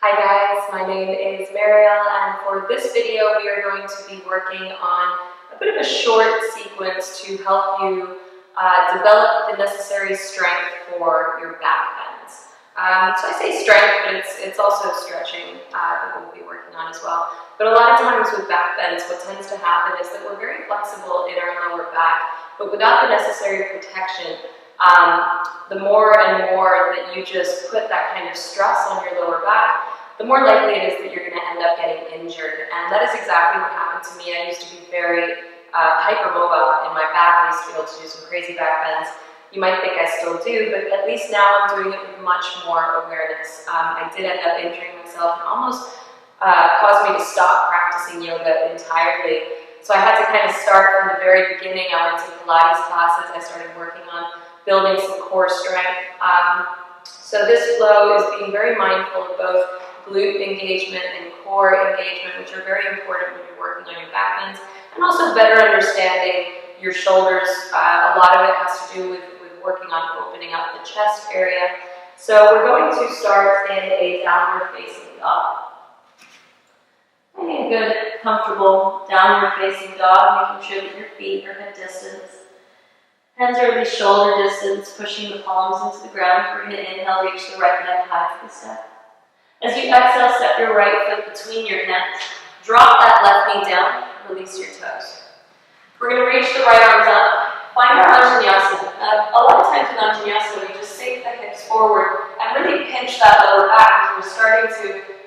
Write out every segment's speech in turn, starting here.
Hi guys, my name is Mariel, and for this video we are going to be working on a bit of a short sequence to help you develop the necessary strength for your back bends. So I say strength, but it's also stretching that we'll be working on as well. But a lot of times with back bends, what tends to happen is that we're very flexible in our lower back, but without the necessary protection. The more and more that you just put that kind of stress on your lower back, the more likely it is that you're going to end up getting injured. And that is exactly what happened to me. I used to be very hypermobile in my back. I used to be able to do some crazy back bends. You might think I still do, but at least now I'm doing it with much more awareness. I did end up injuring myself and almost caused me to stop practicing yoga entirely. So I had to kind of start from the very beginning. I went to Pilates classes. I started working on building some core strength. So this flow is being very mindful of both glute engagement and core engagement, which are very important when you're working on your back bends, and also better understanding your shoulders. A lot of it has to do with working on opening up the chest area. So we're going to start in a downward facing dog. Finding a good, comfortable downward facing dog, making sure that your feet are hip distance. Hands are at least shoulder distance, pushing the palms into the ground. We're going to inhale, reach the right leg high to the step. As you exhale, step your right foot between your hands. Drop that left knee down, release your toes. We're going to reach the right arms up, find our Anjaneyasana. A lot of times with Anjaneyasana, we just sink the hips forward and really pinch that lower back because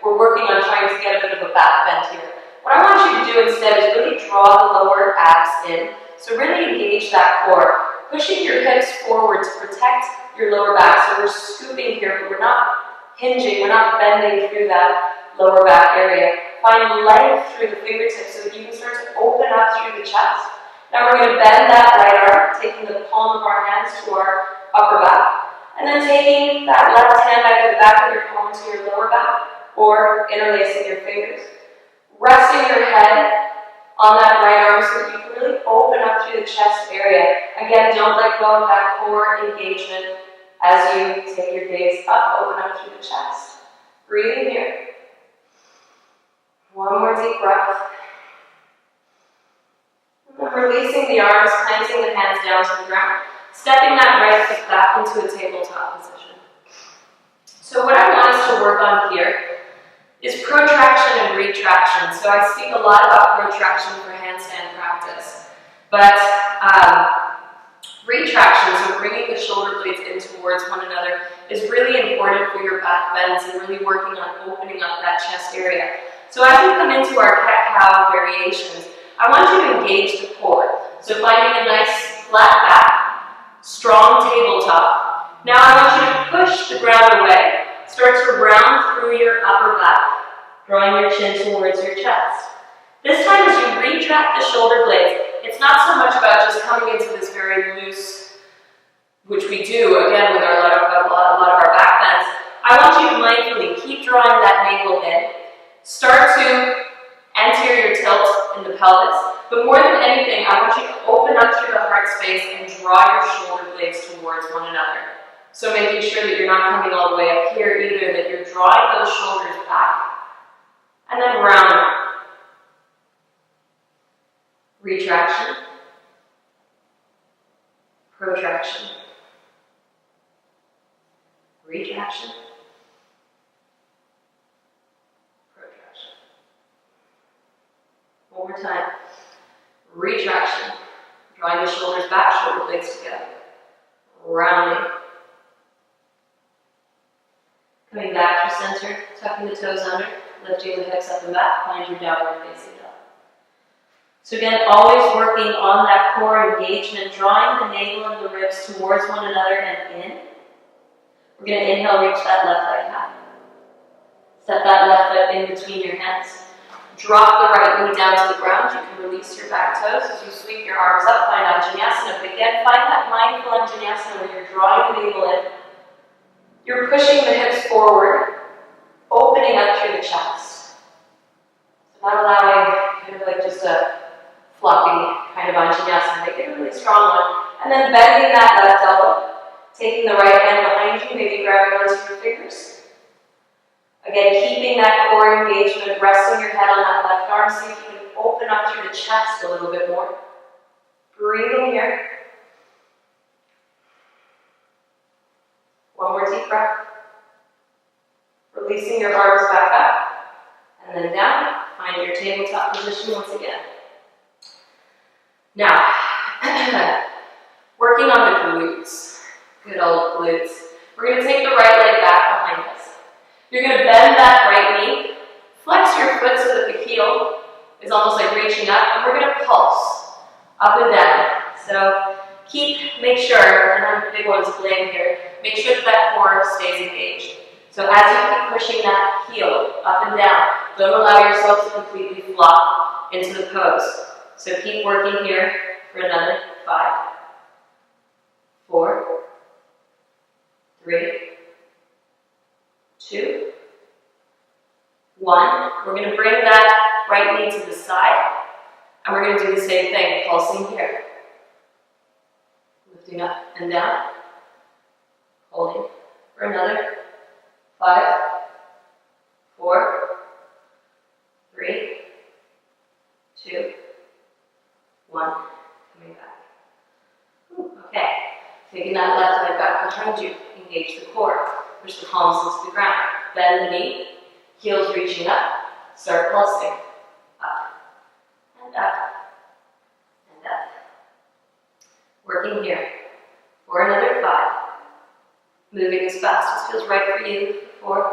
we're working on trying to get a bit of a back bend here. What I want you to do instead is really draw the lower abs in. So really engage that core. Pushing your hips forward to protect your lower back. So we're scooping here, but we're not hinging, we're not bending through that lower back area. Find length through the fingertips so that you can start to open up through the chest. Now we're going to bend that right arm, taking the palm of our hands to our upper back, and then taking that left hand either the back of your palm to your lower back, or interlacing your fingers. Resting your head on that right arm so that you can really open up through the chest area. Again, don't let go of that core engagement as you take your gaze up, open up through the chest. Breathing here. One more deep breath. And then releasing the arms, planting the hands down to the ground, stepping that right foot back into a tabletop position. So what I want us to work on here is protraction and retraction. So I speak a lot about protraction for handstand practice, but retraction, so bringing the shoulder blades in towards one another, is really important for your back bends and really working on opening up that chest area. So as we come into our cat-cow variations, I want you to engage the core. So finding a nice flat back, strong tabletop. Now I want you to push the ground away. Start to round through your upper back, drawing your chin towards your chest. This time as you retract the shoulder blades, it's not so much about just coming into this very loose, which we do, again, with a lot of our back bends. I want you to mindfully keep drawing that navel in. Start to anterior tilt in the pelvis, but more than anything, I want you to open up through the heart space and draw your shoulder blades towards one another. So making sure that you're not coming all the way up here either, that you're drawing those shoulders back, and then round. Retraction, protraction, retraction, protraction. One more time. Retraction, drawing the shoulders back, shoulder blades together. Rounding. Coming back to center, tucking the toes under, lifting the hips up and back, find your downward facing dog. So again, always working on that core engagement, drawing the navel and the ribs towards one another and in. We're going to inhale, reach that left leg high. Step that left foot in between your hands. Drop the right knee down to the ground. You can release your back toes as you sweep your arms up, find Anjaneyasana. But again, find that mindful Anjaneyasana where you're drawing the navel in. You're pushing the hips forward, opening up through the chest. So not allowing kind of like just a floppy kind of Anjaneyasana. Make it a really strong one. And then bending that left elbow, taking the right hand behind you, maybe grabbing onto your fingers. Again, keeping that core engagement, resting your head on that left arm. See if you can open up through the chest a little bit more. Breathing here. One more deep breath. Releasing your arms back up. And then down. Find your tabletop position once again. Now, working on the glutes. Good old glutes. We're going to take the right leg back behind us. You're going to bend that right knee. Flex your foot so that the heel is almost like reaching up. And we're going to pulse up and down. So make sure, and I'm a big one to blame here, make sure that core stays engaged. So as you keep pushing that heel up and down, don't allow yourself to completely flop into the pose. So keep working here for another 5, 4, 3, 2, 1. We're going to bring that right knee to the side, and we're going to do the same thing, pulsing here. Lifting up and down, holding for another 5, 4, 3, 2, 1. Coming back. Okay, taking that left leg back behind you. Engage the core. Push the palms into the ground. Bend the knee. Heels reaching up. Start pulsing. Up and up and up. Working here for another 5. Moving as fast as feels right for you. 4,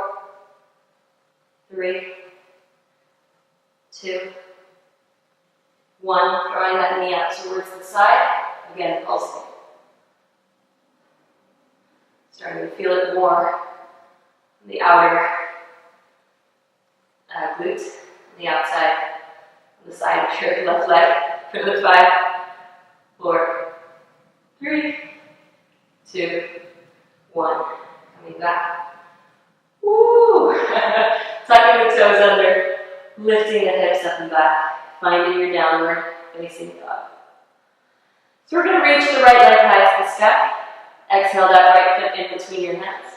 3, 2, 1. Drawing that knee out towards the side. Again, pulsing. Starting to feel it more on the outer glute, on the outside, on the side of your left leg. For the 5, 4, 3, 2, 1. Coming back. Woo! Tucking the toes under, lifting the hips up and back, finding your downward facing dog. So we're going to reach the right leg high as the step. Exhale that right foot in between your hands.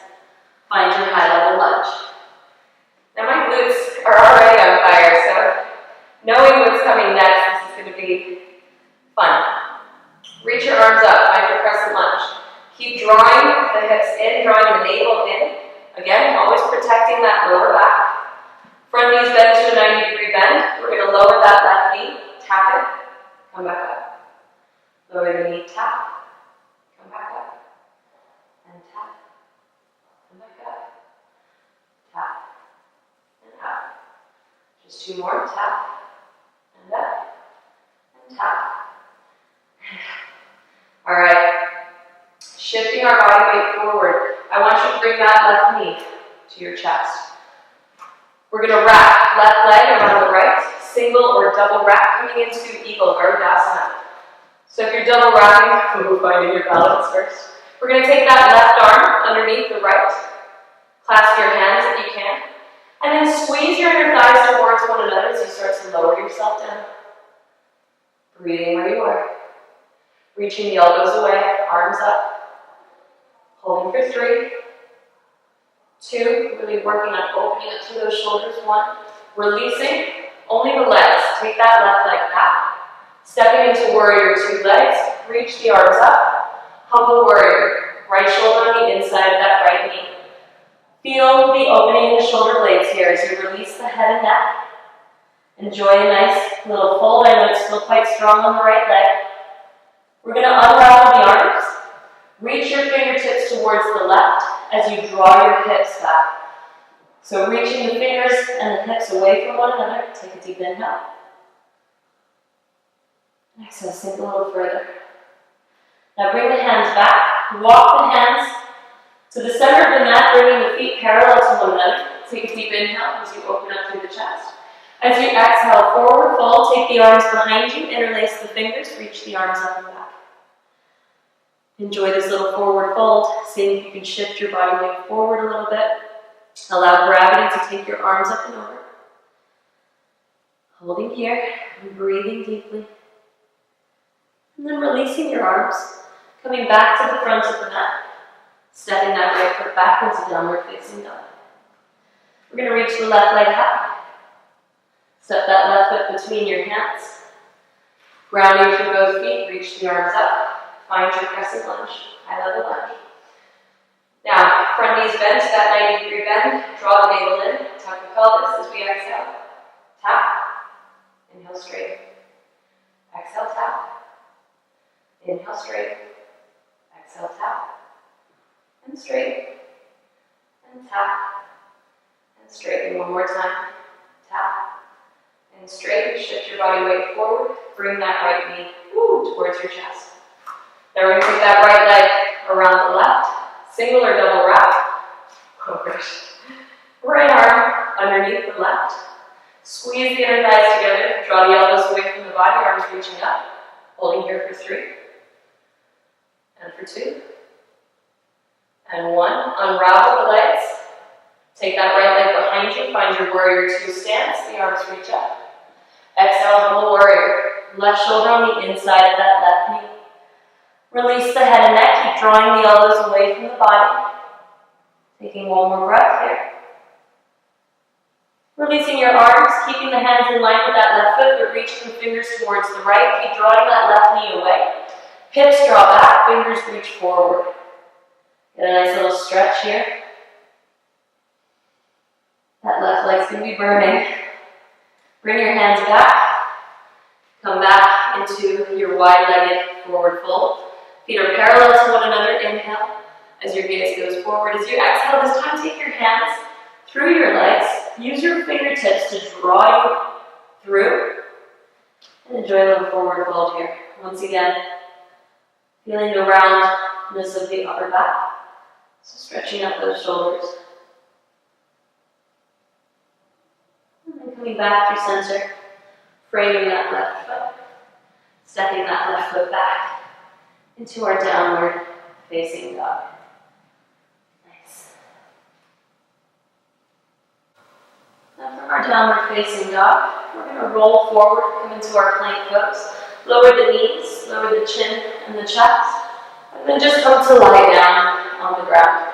Find your high level lunge. Now my glutes are already on fire, so knowing what's coming next, this is going to be fun. Reach your arms up, find your crescent lunge. Keep drawing the hips in, drawing the navel in. Again, always protecting that lower back. Front knees bend to a 90-degree bend. We're going to lower that left knee, tap it, come back up. Lower the knee, tap, come back up. And tap, and back up, tap, and up. Just 2 more, tap, and up, and tap, and up. All right, shifting our body weight forward. I want you to bring that left knee to your chest. We're going to wrap left leg around the right, single or double wrap, coming into Eagle Garudasana. So if you're double wrapping, we'll find your balance first. We're going to take that left arm underneath the right, clasp your hands if you can, and then squeeze your inner thighs towards one another as you start to lower yourself down. Breathing where you are. Reaching the elbows away, arms up. Holding for 3, 2, really working on opening up through those shoulders. 1, releasing, only the legs. Take that left leg back. Stepping into warrior 2 legs, reach the arms up. Humble warrior, right shoulder on the inside of that right knee. Feel the opening in the shoulder blades here as you release the head and neck. Enjoy a nice little fold. I know it's still quite strong on the right leg. We're going to unravel the arms. Reach your fingertips towards the left as you draw your hips back. So reaching the fingers and the hips away from one another. Take a deep inhale. Exhale, sink a little further. Now bring the hands back, walk the hands to the center of the mat, bringing the feet parallel to one another. Take a deep inhale as you open up through the chest. As you exhale, forward fold, take the arms behind you, interlace the fingers, reach the arms up and back. Enjoy this little forward fold, seeing if you can shift your body weight forward a little bit. Allow gravity to take your arms up and over. Holding here and breathing deeply. And then releasing your arms. Coming back to the front of the mat, stepping that right foot back into downward facing dog. We're going to reach the left leg high. Step that left foot between your hands. Grounding through both feet, reach the arms up. Find your crescent lunge, high level lunge. Now, front knees bend to that 90-degree bend. Draw the navel in, tuck the pelvis as we exhale. Tap. Inhale straight. Exhale, tap. Inhale straight. Exhale, tap. And straight. And tap. And straight. And one more time. Tap. And straight. Shift your body weight forward. Bring that right knee towards your chest. Now we're going to take that right leg around the left. Single or double wrap. Oh gosh. Right arm underneath the left. Squeeze the inner thighs together. Draw the elbows away from the body. Arms reaching up. Holding here for 3. And for 2. And 1. Unravel the legs. Take that right leg behind you. Find your warrior 2 stance. The arms reach up. Exhale, humble warrior. Left shoulder on the inside of that left knee. Release the head and neck. Keep drawing the elbows away from the body. Taking one more breath here. Releasing your arms, keeping the hands in line with that left foot, but reach the fingers towards the right. Keep drawing that left knee away. Hips draw back, fingers reach forward. Get a nice little stretch here. That left leg's going to be burning. Bring your hands back. Come back into your wide-legged forward fold. Feet are parallel to one another. Inhale as your gaze goes forward. As you exhale, this time take your hands through your legs. Use your fingertips to draw you through. And enjoy a little forward fold here. Once again, feeling the roundness of the upper back. So stretching up those shoulders. And then coming back through center. Framing that left foot. Stepping that left foot back into our downward facing dog. Nice. Now from our downward facing dog, we're going to roll forward, come into our plank pose. Lower the knees, lower the chin and the chest, and then just come to lie down on the ground.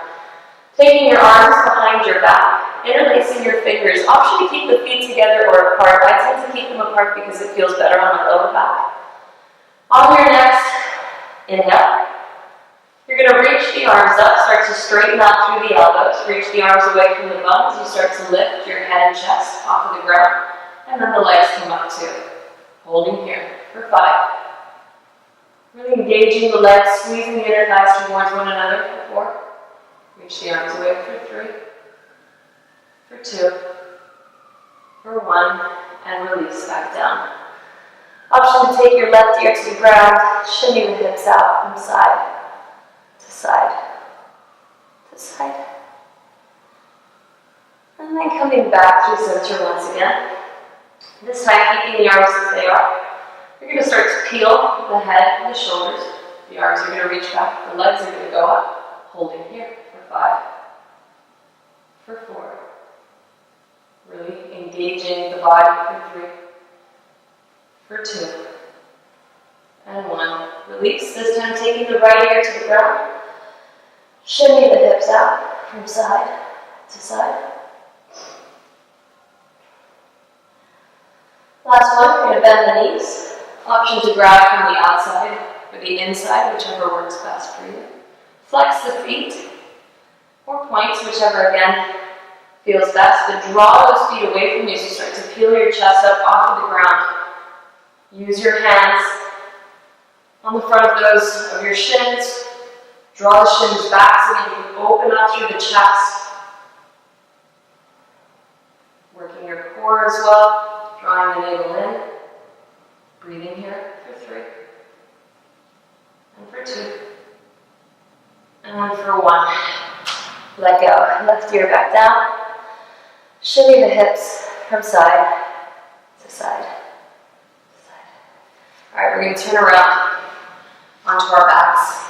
Taking your arms behind your back, interlacing your fingers. Option to keep the feet together or apart. I tend to keep them apart because it feels better on my lower back. On your next inhale, you're going to reach the arms up, start to straighten out through the elbows, reach the arms away from the bum as you start to lift your head and chest off of the ground, and then the legs come up too. Holding here for 5. Really engaging the legs, squeezing the inner thighs towards one another for 4. Reach the arms away for 3, for 2, for 1, and release back down. Option to take your left ear to the ground, shimmy the hips out from side to side to side. And then coming back through center once again. This time keeping the arms as they are. You're going to start to peel the head and the shoulders. The arms are going to reach back, the legs are going to go up, holding here for 5, for 4. Really engaging the body for 3, for 2, and 1. Release. This time taking the right ear to the ground. Shimmy the hips out from side to side. Last one, we're going to bend the knees. Option to grab from the outside or the inside, whichever works best for you. Flex the feet or points, whichever again feels best, but draw those feet away from you as you start to peel your chest up off of the ground. Use your hands on the front of those of your shins. Draw the shins back so that you can open up through the chest. Working your core as well. Drawing the navel in. Breathing here for 3. And for 2. And for 1. Let go. Left ear back down. Shimmy the hips from side to side. Alright, we're going to turn around onto our backs.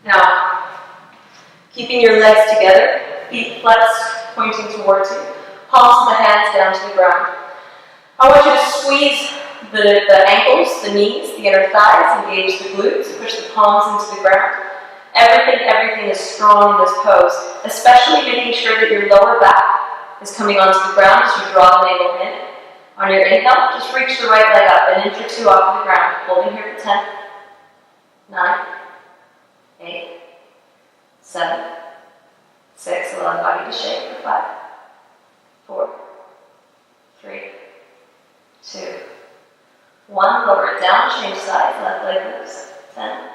Now, keeping your legs together, feet flexed, pointing towards you, palms of the hands down to the ground. I want you to squeeze the ankles, the knees, the inner thighs, engage the glutes, push the palms into the ground. Everything is strong in this pose, especially making sure that your lower back is coming onto the ground as you draw the navel in. On your inhale, just reach the right leg up, an inch or two off of the ground. Holding here for 10, 9, 8, 7, 6. Allow the body to shake for 5, 4, 3, 2, 1. Lower it down, change sides, left leg moves. 10,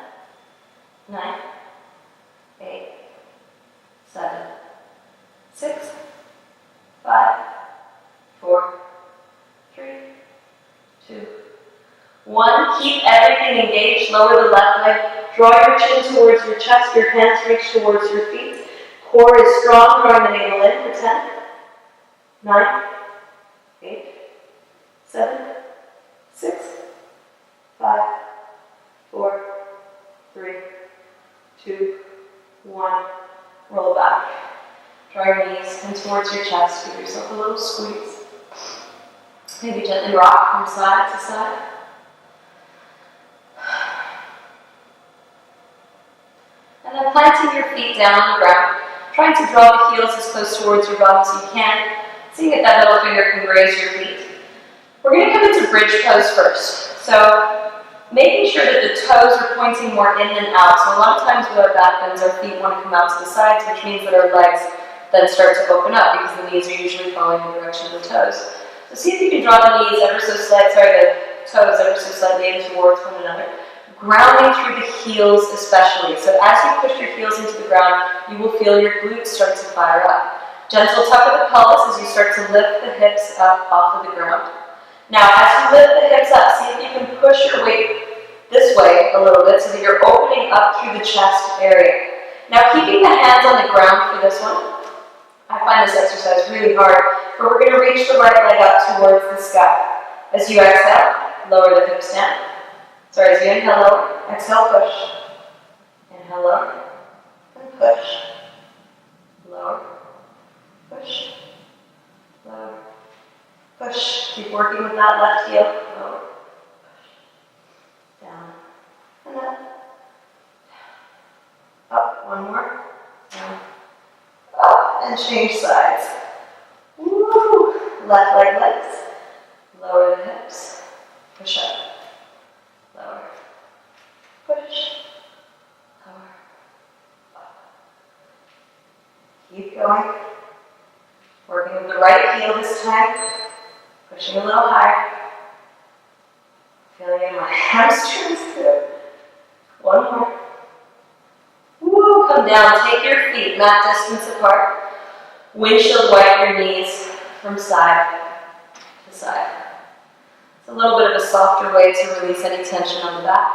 9, 8, 7, 6, 5, 4, 3, 2, 1. Keep everything engaged. Lower the left leg. Draw your chin towards your chest. Your hands reach towards your feet. Core is strong. Drawing the navel in for 10, 9, 8, 7, 6, 5, 4, 3, 2, 1. Roll back. Draw your knees in towards your chest. Give yourself a little squeeze. Maybe gently rock from side to side. And then planting your feet down on the ground, trying to draw the heels as close towards your bum as you can, seeing if that middle finger can graze your feet. We're going to come into bridge pose first. So making sure that the toes are pointing more in than out. So a lot of times with our back bends, our feet want to come out to the sides, which means that our legs then start to open up because the knees are usually following the direction of the toes. So see if you can draw the knees ever so slightly, the toes ever so slightly in towards one another. Grounding through the heels especially. So as you push your heels into the ground, you will feel your glutes start to fire up. Gentle tuck of the pelvis as you start to lift the hips up off of the ground. Now as you lift the hips up, see if you can push your weight this way a little bit so that you're opening up through the chest area. Now keeping the hands on the ground for this one. I find this exercise really hard, but we're going to reach the right leg up towards the sky. As you exhale, lower the hips down. Sorry, as you inhale, lower, exhale, push. Inhale, lower, and push. Lower, push, lower, push. Keep working with that left heel. Lower, push, down, and up. Up, one more, down, up, and change sides. Woo! Left leg lifts. Lower the hips. Push up. Lower. Push. Lower. Up. Keep going. Working with the right heel this time. Pushing a little higher. Feeling in my hamstrings too. One more. Woo! Come down. Take your feet mat distance apart. Windshield wipe your knees from side to side. It's a little bit of a softer way to release any tension on the back.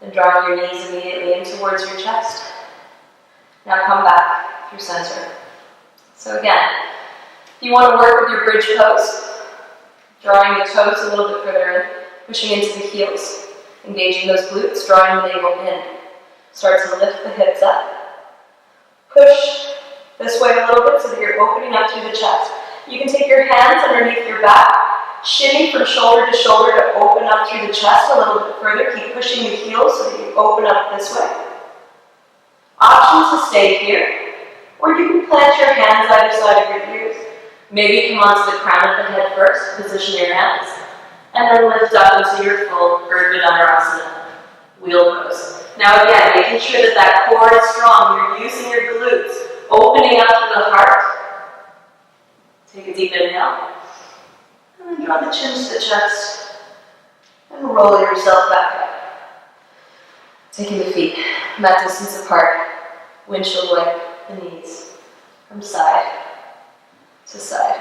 Then drawing your knees immediately in towards your chest. Now come back through center. So again, if you want to work with your bridge pose, drawing the toes a little bit further in, pushing into the heels, engaging those glutes, drawing the navel in. Start to lift the hips up. Push this way a little bit so that you're opening up through the chest. You can take your hands underneath your back, shimmy from shoulder to shoulder to open up through the chest a little bit further. Keep pushing the heels so that you open up this way. Options to stay here, or you can plant your hands either side of your ears. Maybe come onto the crown of the head first, position your hands, and then lift up into your full Urdhva Dhanurasana, wheel pose. Now again, making sure that that core is strong. You're using your glutes, opening up to the heart. Take a deep inhale. And then draw the chin to the chest. And roll yourself back up. Taking the feet mat distance apart. Windshield wipe the knees from side to side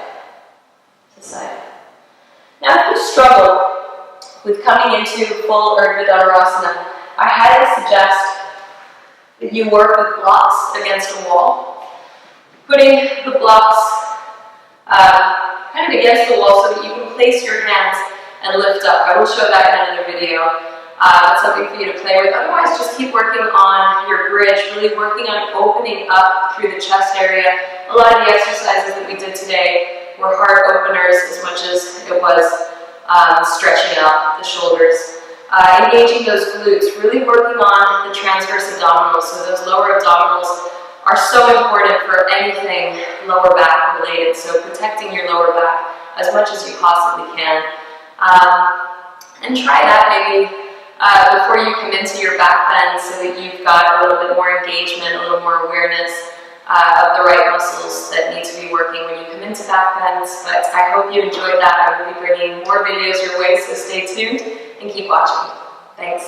to side. Now if you struggle with coming into full Urdhva Dhanurasana, I highly suggest that you work with blocks against a wall. Putting the blocks kind of against the wall so that you can place your hands and lift up. I will show that in another video. It's something for you to play with. Otherwise, just keep working on your bridge, really working on opening up through the chest area. A lot of the exercises that we did today were heart openers as much as it was stretching out the shoulders engaging those glutes, really working on the transverse abdominals. So those lower abdominals are so important for anything lower back related. So protecting your lower back as much as you possibly can. And try that maybe before you come into your back bend, so that you've got a little bit more engagement, a little more awareness of the right muscles that need to be working when you come into back bends. But I hope you enjoyed that. I will be bringing more videos your way, so stay tuned and keep watching. Thanks.